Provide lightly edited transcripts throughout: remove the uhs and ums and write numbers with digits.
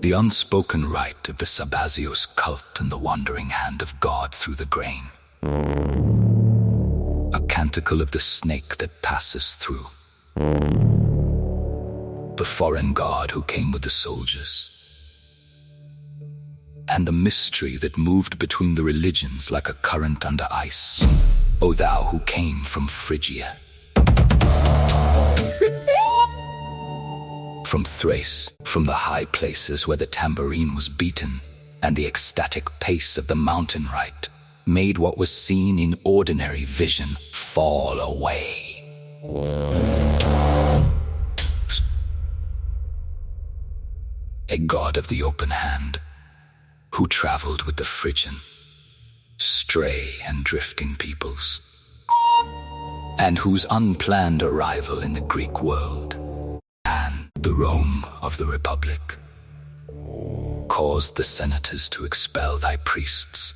The unspoken rite of the Sabazios cult and the wandering hand of God through the grain. A canticle of the snake that passes through. The foreign god who came with the soldiers. And the mystery that moved between the religions like a current under ice. O thou who came from Phrygia. From Thrace, from the high places where the tambourine was beaten, and the ecstatic pace of the mountain rite made what was seen in ordinary vision fall away. A god of the open hand, who traveled with the Phrygian, stray and drifting peoples, and whose unplanned arrival in the Greek world and the Rome of the Republic caused the senators to expel thy priests,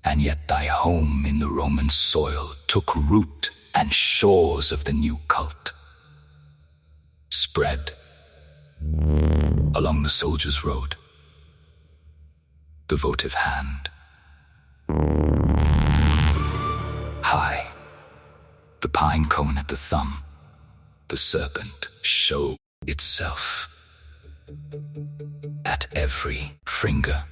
and yet thy home in the Roman soil took root, and shores of the new cult spread along the soldiers' road. The votive hand, high, the pine cone at the thumb, the serpent showed itself at every finger.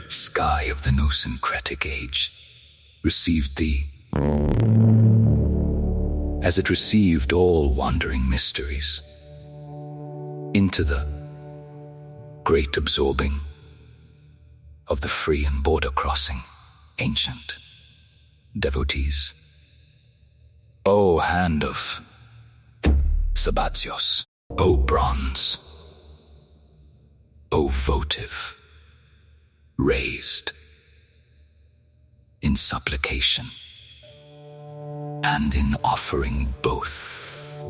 Sky of the new syncretic age received thee, as it received all wandering mysteries, into the great absorbing of the free and border-crossing ancient devotees. O hand of Sabazios, O bronze, O votive, raised in supplication and in offering both.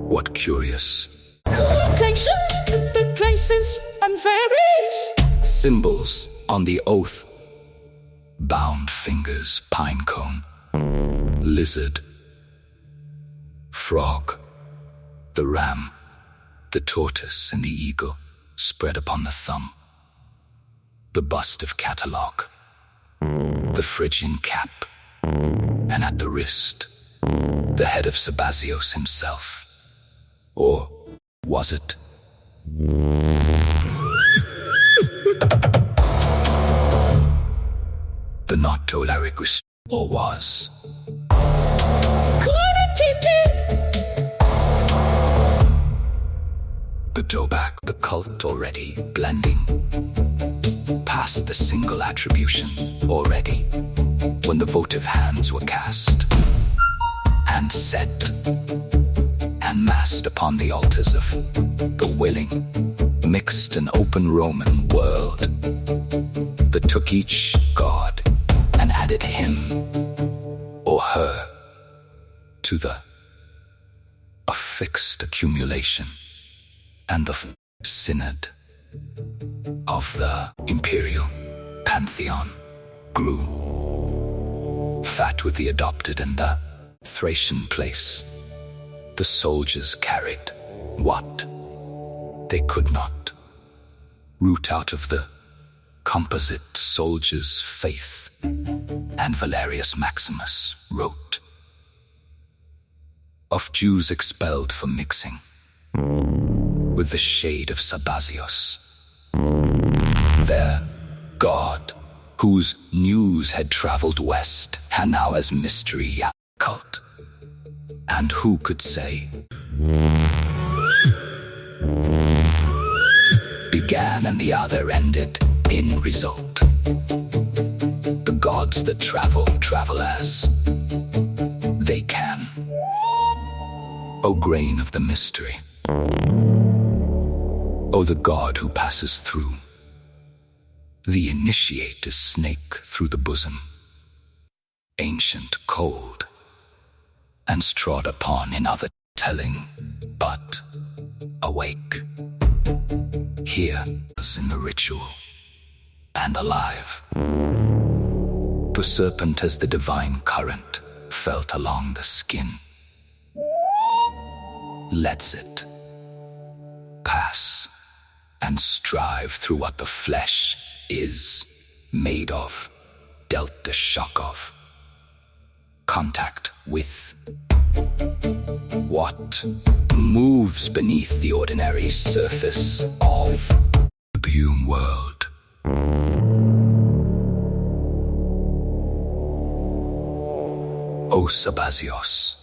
What curious Location, the places and varies. Symbols on the oath, bound fingers, pine cone, lizard, frog, the ram, the tortoise and the eagle spread upon the thumb, the bust of catalogue, the Phrygian cap, and at the wrist, the head of Sabazios himself. Or was it? The not Tolaricus, or was? The Tobak, the cult already blending past the single attribution already, when the votive hands were cast and set and massed upon the altars of the willing, mixed and open Roman world, that took each god and added him or her to the affixed accumulation, and the synod of the imperial pantheon grew fat with the adopted, and the Thracian place. The soldiers carried what they could not root out of the composite soldier's faith, and Valerius Maximus wrote of Jews expelled for mixing with the shade of Sabazios, their god, whose news had traveled west, and now as mystery cult. And who could say began and the other ended in result? The gods that travel as they can. O grain of the mystery, O the god who passes through, the initiate is snake through the bosom, ancient, cold, and trod upon in other telling, but awake, here as in the ritual, and alive. The serpent as the divine current felt along the skin, lets it pass and strive through what the flesh is made of, dealt the shock of contact with what moves beneath the ordinary surface of the human world. O Sabazios,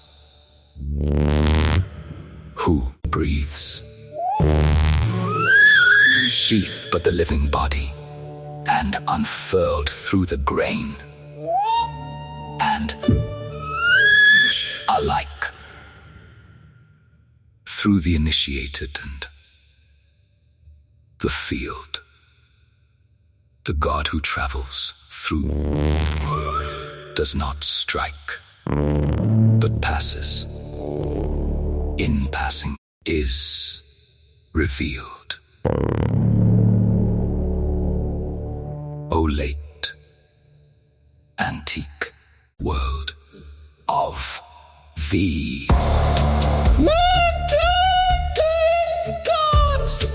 who breathes sheath but the living body, and unfurled through the grain, and alike through the initiated and the field, the God who travels through does not strike, but passes. In passing is revealed. O late, antique world of the gods.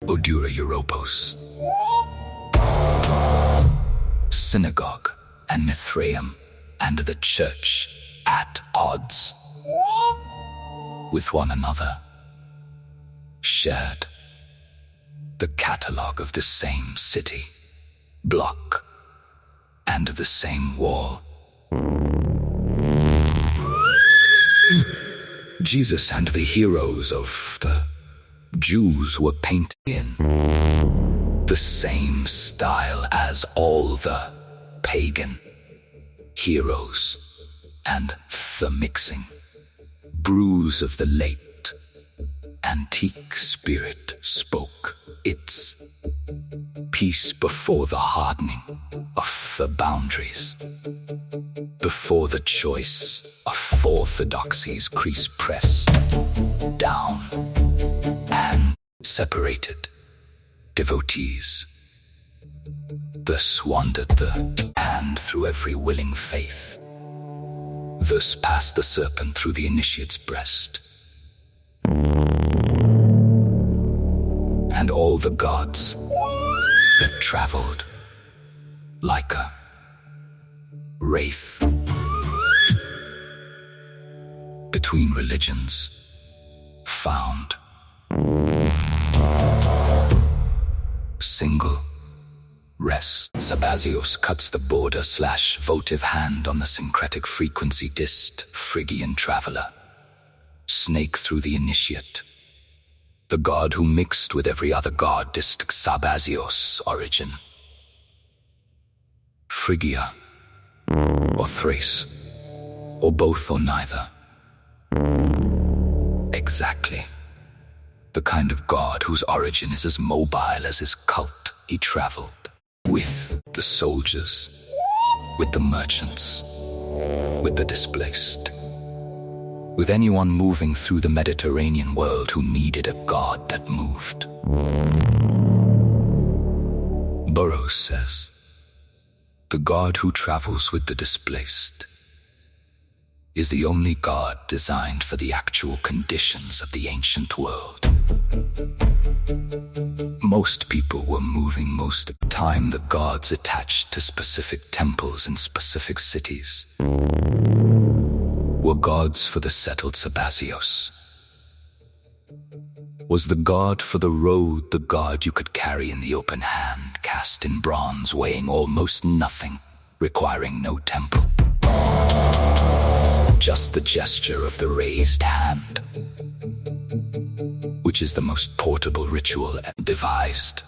Odura Europos, synagogue and Mithraeum, and the church at odds with one another, shared the catalogue of the same city, block, and the same wall. Jesus and the heroes of the Jews were painted in the same style as all the pagan heroes, and the mixing brews of the late antique spirit spoke its peace before the hardening of the boundaries, before the choice of orthodoxies crease pressed down and separated devotees. Thus wandered the hand through every willing faith. Thus passed the serpent through the initiate's breast. And all the gods that traveled like a wraith between religions found single rest. Sabazios cuts the border/votive hand on the syncretic frequency dist Phrygian traveler. Snake through the initiate. The god who mixed with every other god dist Sabazios origin. Phrygia, or Thrace, or both or neither. Exactly. The kind of god whose origin is as mobile as his cult. He traveled with the soldiers, with the merchants, with the displaced, with anyone moving through the Mediterranean world who needed a god that moved. Burroughs says, the god who travels with the displaced is the only god designed for the actual conditions of the ancient world. Most people were moving most of the time. The gods attached to specific temples in specific cities were gods for the settled Sabazios. Was the god for the road the god you could carry in the open hand, cast in bronze, weighing almost nothing, requiring no temple? Just the gesture of the raised hand, which is the most portable ritual devised.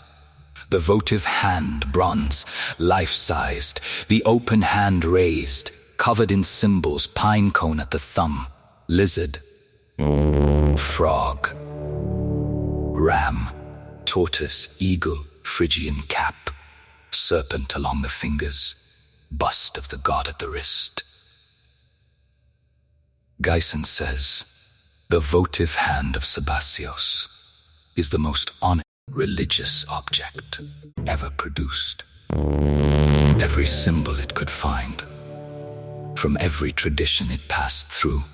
The votive hand, bronze, life-sized, the open hand raised, covered in symbols, pine cone at the thumb, lizard, frog, ram, tortoise, eagle, Phrygian cap, serpent along the fingers, bust of the god at the wrist. Geisen says, The votive hand of Sabazios is the most honest religious object ever produced. Every symbol it could find, from every tradition it passed through,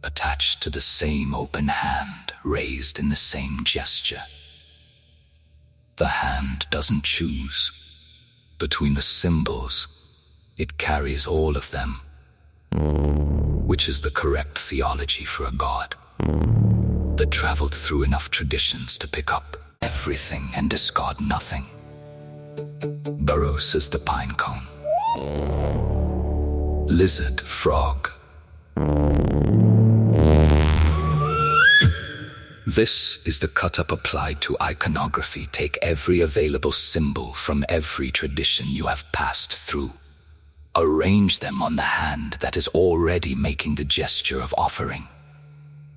attached to the same open hand, raised in the same gesture. The hand doesn't choose between the symbols, it carries all of them, which is the correct theology for a god that traveled through enough traditions to pick up everything and discard nothing. Burrows is the pine cone, lizard, frog. This is the cut-up applied to iconography. Take every available symbol from every tradition you have passed through. Arrange them on the hand that is already making the gesture of offering.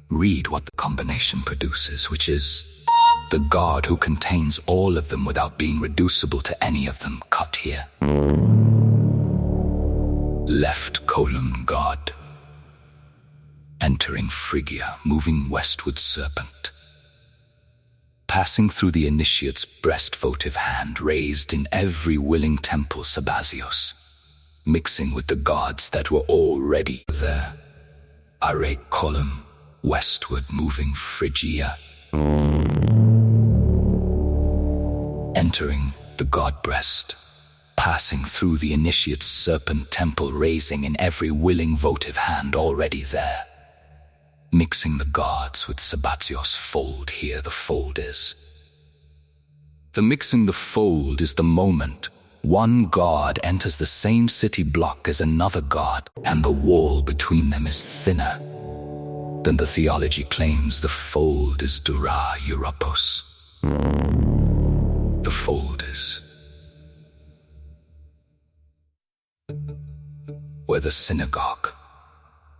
Read what the combination produces, which is the god who contains all of them without being reducible to any of them. Cut here. Left column god. Entering Phrygia, moving westward serpent. Passing through the initiate's breast votive hand, raised in every willing temple Sabazios, mixing with the gods that were already there. Rite column, westward moving Phrygia. Entering the god breast, passing through the initiate's serpent temple, raising in every willing votive hand already there. Mixing the gods with Sabazios fold. Here the fold is. The mixing the fold is the moment one god enters the same city block as another god, and the wall between them is thinner. Then the theology claims the fold is Dura Europos. The fold is where the synagogue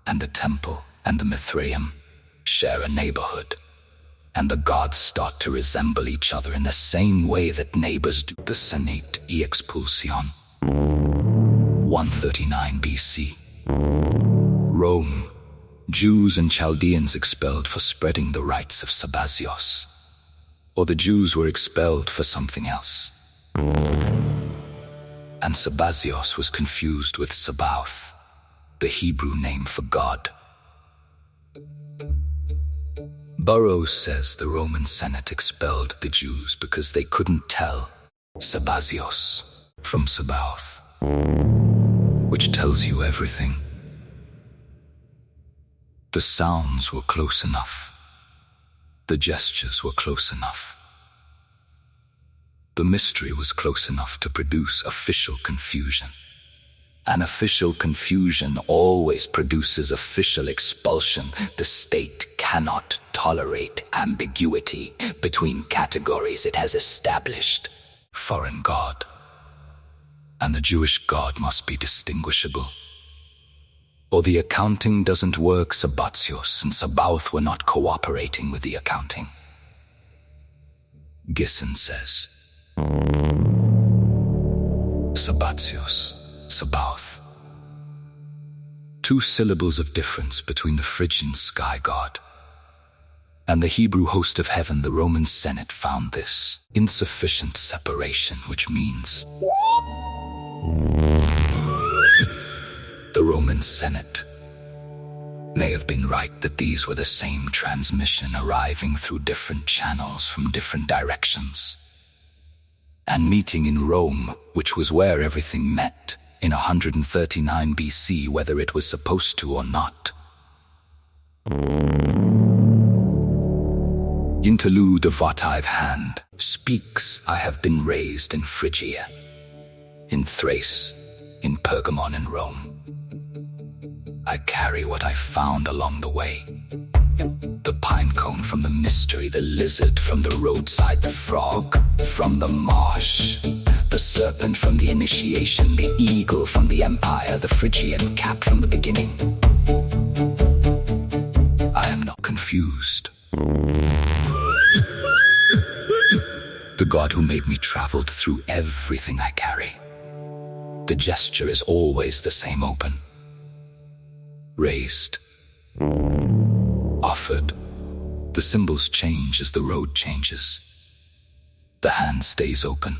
and the temple and the Mithraeum share a neighborhood, and the gods start to resemble each other in the same way that neighbors do. The Senate e Expulsion, 139 BC. Rome, Jews and Chaldeans expelled for spreading the rites of Sabazios, or the Jews were expelled for something else. And Sabazios was confused with Sabaoth, the Hebrew name for God. Burrows says the Roman Senate expelled the Jews because they couldn't tell Sabazios from Sabaoth, which tells you everything. The sounds were close enough. The gestures were close enough. The mystery was close enough to produce official confusion. An official confusion always produces official expulsion. The state cannot tolerate ambiguity between categories it has established. Foreign god and the Jewish god must be distinguishable, or the accounting doesn't work. Sabazios and Sabaoth were not cooperating with the accounting. Gisson says, Sabazios, Sabaoth. Two syllables of difference between the Phrygian sky god and the Hebrew host of heaven. The Roman Senate found this insufficient separation, which means the Roman Senate may have been right that these were the same transmission arriving through different channels from different directions, and meeting in Rome, which was where everything met, in 139 BC, whether it was supposed to or not. Interlude. The votive hand speaks. I have been raised in Phrygia, in Thrace, in Pergamon, and Rome. I carry what I found along the way. The pine cone from the mystery, the lizard from the roadside, the frog from the marsh, the serpent from the initiation, the eagle from the empire, the Phrygian cap from the beginning. I am not confused. The God who made me traveled through everything I carry. The gesture is always the same: open, raised. offered, the symbols change as the road changes. The hand stays open.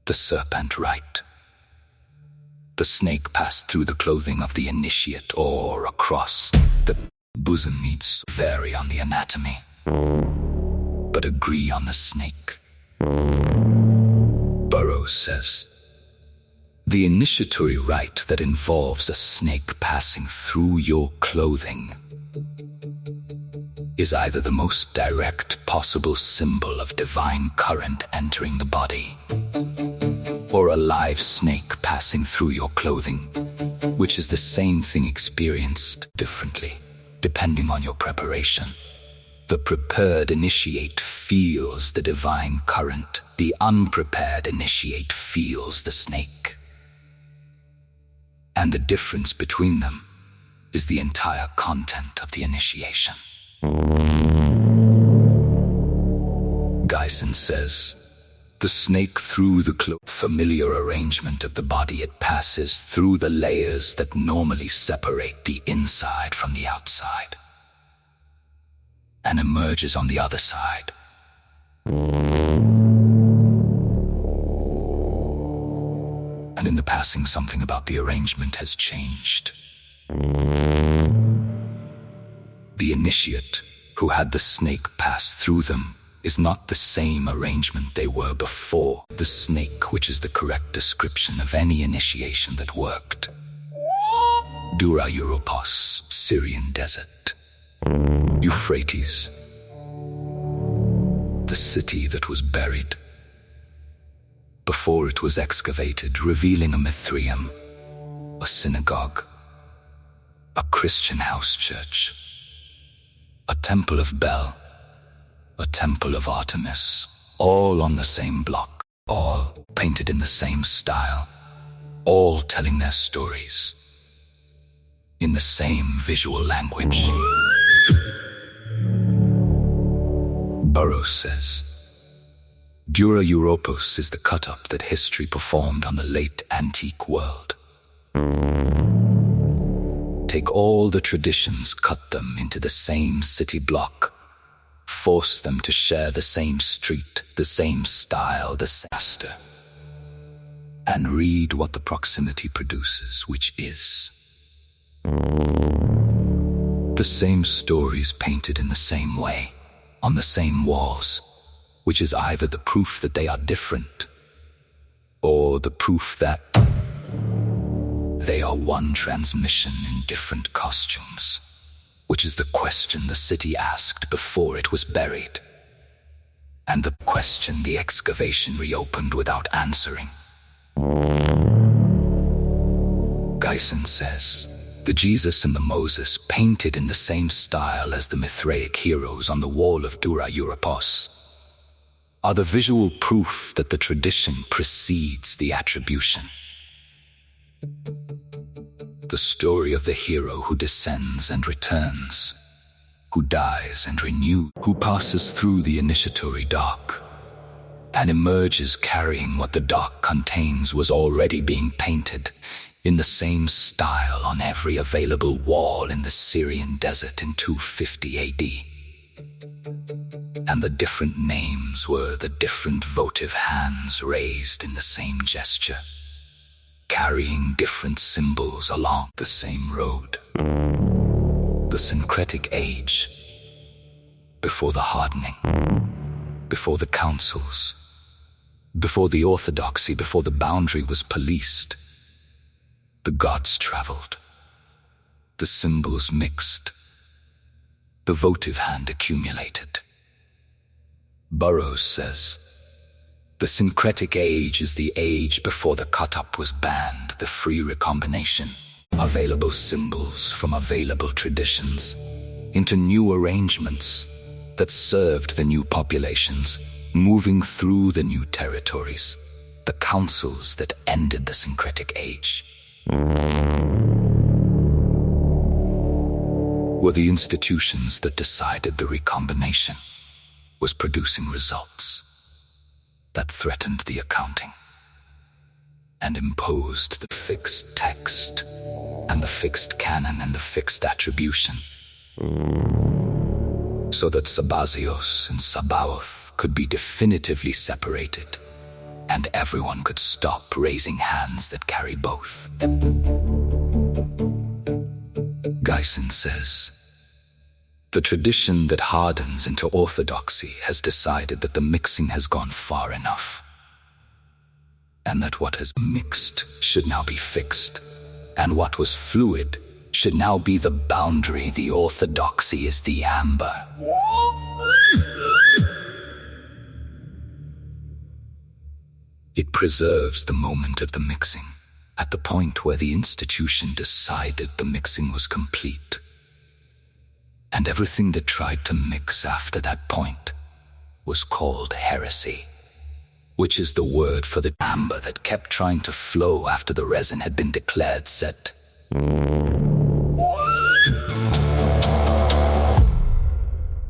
The serpent Rite. The snake passed through the clothing of the initiate or across. The bosom needs vary on the anatomy, but agree on the snake. Burroughs says, the initiatory rite that involves a snake passing through your clothing is either the most direct possible symbol of divine current entering the body, or a live snake passing through your clothing, which is the same thing experienced differently, depending on your preparation. The prepared initiate feels the divine current. The unprepared initiate feels the snake. And the difference between them is the entire content of the initiation. Geisen says, the snake through the familiar arrangement of the body, it passes through the layers that normally separate the inside from the outside, and emerges on the other side. And in the passing, something about the arrangement has changed. The initiate, who had the snake pass through them, is not the same arrangement they were before. The snake, which is the correct description of any initiation that worked. Dura Europos, Syrian desert. Euphrates, the city that was buried before it was excavated, revealing a Mithraeum, a synagogue, a Christian house church, a temple of Bel, a temple of Artemis, all on the same block, all painted in the same style, all telling their stories in the same visual language. Burroughs says, Dura Europos is the cut-up that history performed on the late antique world. Take all the traditions, cut them into the same city block, force them to share the same street, the same style, the same master, and read what the proximity produces, which is the same stories painted in the same way, on the same walls, which is either the proof that they are different, or the proof that they are one transmission in different costumes, which is the question the city asked before it was buried, and the question the excavation reopened without answering. Geisen says, the Jesus and the Moses painted in the same style as the Mithraic heroes on the wall of Dura Europos are the visual proof that the tradition precedes the attribution. The story of the hero who descends and returns, who dies and renews, who passes through the initiatory dark and emerges carrying what the dark contains, was already being painted in the same style on every available wall in the Syrian desert in 250 AD. And the different names were the different votive hands raised in the same gesture, carrying different symbols along the same road. The syncretic age, before the hardening, before the councils, before the orthodoxy, before the boundary was policed, the gods traveled, the symbols mixed, the votive hand accumulated. Burroughs says, the syncretic age is the age before the cut-up was banned, the free recombination, available symbols from available traditions, into new arrangements that served the new populations, moving through the new territories, the councils that ended the syncretic age. Were the institutions that decided the recombination was producing results that threatened the accounting and imposed the fixed text and the fixed canon and the fixed attribution so that Sabazios and Sabaoth could be definitively separated, and everyone could stop raising hands that carry both. Geisen says, the tradition that hardens into orthodoxy has decided that the mixing has gone far enough, and that what has mixed should now be fixed, and what was fluid should now be the boundary. The orthodoxy is the amber. It preserves the moment of the mixing, at the point where the institution decided the mixing was complete. And everything that tried to mix after that point was called heresy, which is the word for the amber that kept trying to flow after the resin had been declared set.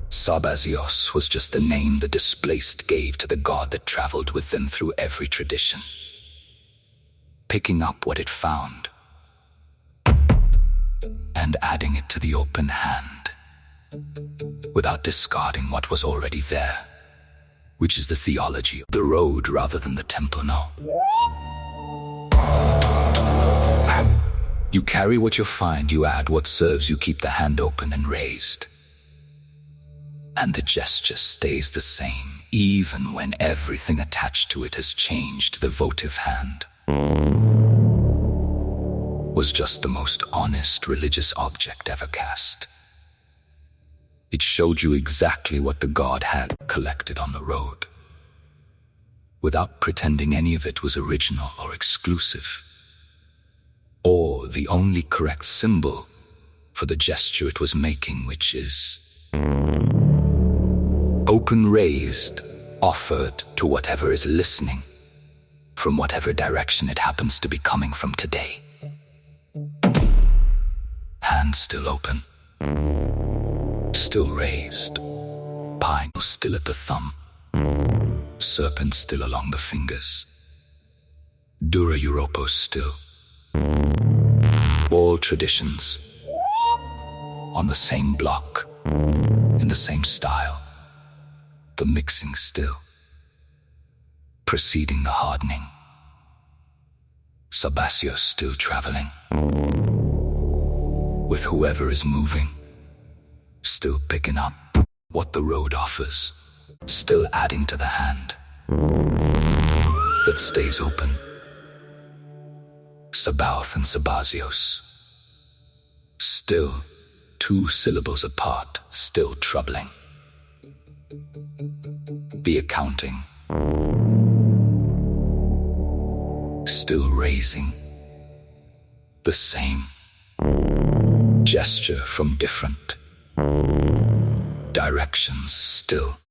Sabazios was just the name the displaced gave to the god that traveled with them through every tradition, picking up what it found and adding it to the open hand, without discarding what was already there, which is the theology of the road rather than the temple. No. You carry what you find, you add what serves, you keep the hand open and raised. And the gesture stays the same, even when everything attached to it has changed. The votive hand was just the most honest religious object ever cast. It showed you exactly what the god had collected on the road, without pretending any of it was original or exclusive, or the only correct symbol for the gesture it was making, which is open, raised, offered to whatever is listening, from whatever direction it happens to be coming from today. Hand still open, still raised, pine still at the thumb, serpent still along the fingers, Dura Europos still. All traditions on the same block, in the same style, the mixing still, preceding the hardening. Sabazios still traveling, with whoever is moving, still picking up what the road offers, still adding to the hand that stays open. Sabaoth and Sabazios, still 2 syllables apart, still troubling. The accounting, still raising, the same gesture from different directions still.